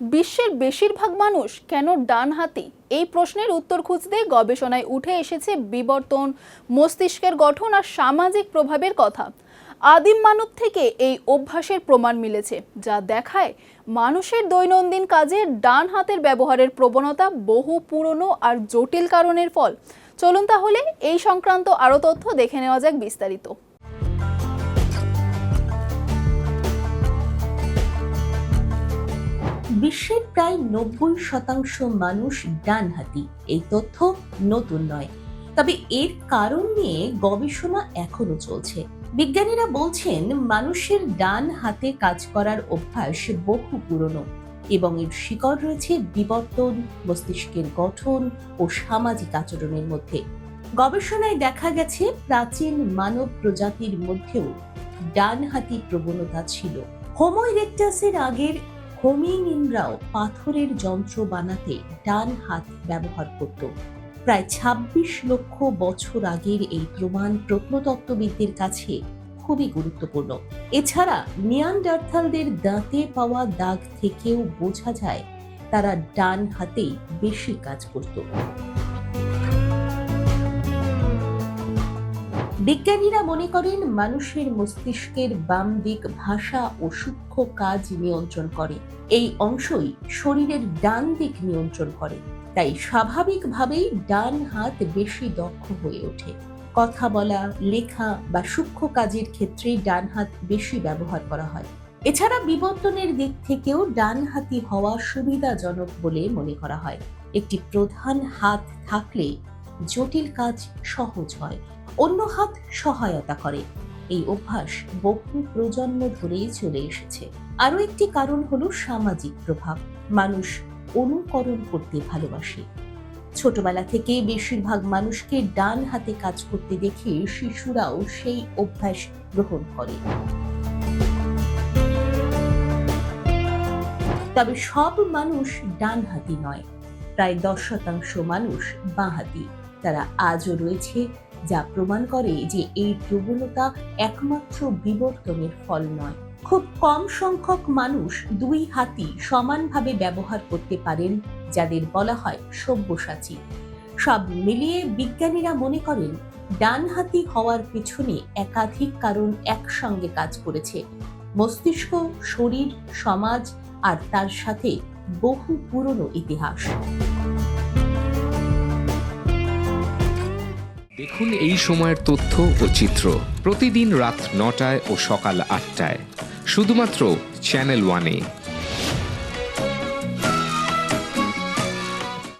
বিশ্বের বেশিরভাগ মানুষ কেন ডানহাতি? এই প্রশ্নের উত্তর খুঁজতে গবেষণায় উঠে এসেছে বিবর্তন, মস্তিষ্কের গঠন আর সামাজিক প্রভাবের কথা। আদিম মানব থেকে এই অভ্যাসের প্রমাণ মিলেছে, যা দেখায় মানুষের দৈনন্দিন কাজে ডান হাতের ব্যবহারের প্রবণতা বহু পুরনো আর জটিল কারণের ফল। চলুন তাহলে এই সংক্রান্ত আরও তথ্য দেখে নেওয়া যাক বিস্তারিত। বিশ্বের প্রায় 90% মানুষ ডানহাতি। এই তথ্য নতুন নয়, তবে এর কারণ নিয়ে গবেষণা এখনো চলছে। বিজ্ঞানীরা বলছেন মানুষের ডান হাতে কাজ করার অভ্যাস বহু পুরনো এবং এর শিকড় রয়েছে বিবর্তন, মস্তিষ্কের গঠন ও সামাজিক আচরণের মধ্যে। গবেষণায় দেখা গেছে প্রাচীন মানব প্রজাতির মধ্যেও ডানহাতি প্রবণতা ছিল। হোমো ইরেক্টাসের আগের হোমিনিনরাও পাথরের যন্ত্র বানাতে ডান হাত ব্যবহার করত। প্রায় 26 লক্ষ বছর আগের এই প্রমাণ প্রত্নতত্ত্ববিদদের কাছে খুবই গুরুত্বপূর্ণ। এছাড়া নিয়ানডার্থালদের দাঁতে পাওয়া দাগ থেকেও বোঝা যায় তারা ডান হাতেই বেশি কাজ করত। বিজ্ঞানীরা মনে করেন মানুষের মস্তিষ্কের বাম দিক ভাষা ও সূক্ষ্ম কাজ নিয়ন্ত্রণ করে। এই অংশই শরীরের ডান দিক নিয়ন্ত্রণ করে, তাই স্বাভাবিকভাবেই ডান হাত বেশি দক্ষ হয়ে ওঠে। কথা বলা, লেখা বা সূক্ষ্ম কাজের ক্ষেত্রে ডান হাত বেশি ব্যবহার করা হয়। এছাড়া বিবর্তনের দিক থেকেও ডানহাতি হওয়া সুবিধাজনক বলে মনে করা হয়। একটি প্রধান হাত থাকলে জটিল কাজ সহজ হয়, অন্য হাত সহায়তা করে। এই অভ্যাস বহু প্রজন্ম ধরেই চলে এসেছে। আরও একটি কারণ হলো সামাজিক প্রভাব। মানুষ অনুকরণ করতে ভালোবাসে। ছোটবেলা থেকে বেশিরভাগ মানুষকে ডান হাতে কাজ করতে দেখে শিশুরাও সেই অভ্যাস গ্রহণ করে। তবে সব মানুষ ডানহাতি নয়। প্রায় 10% মানুষ বাঁহাতি। তারা আজও রয়েছে, যা প্রমাণ করে যে এই প্রবণতা একমাত্র বিবর্তনের ফল নয়। খুব কম সংখ্যক মানুষ দুই হাতই সমানভাবে ব্যবহার করতে পারেন, যাদের বলা হয় সব্যসাচী। সব মিলিয়ে বিজ্ঞানীরা মনে করেন ডানহাতি হওয়ার পেছনে একাধিক কারণ একসঙ্গে কাজ করেছে: মস্তিষ্ক, শরীর, সমাজ আর তার সাথে বহু পুরনো ইতিহাস। দেখুন এই সময়ের তথ্য ও চিত্র প্রতিদিন রাত 9টায় ও সকাল 8টায় শুধুমাত্র চ্যানেল 1-এ।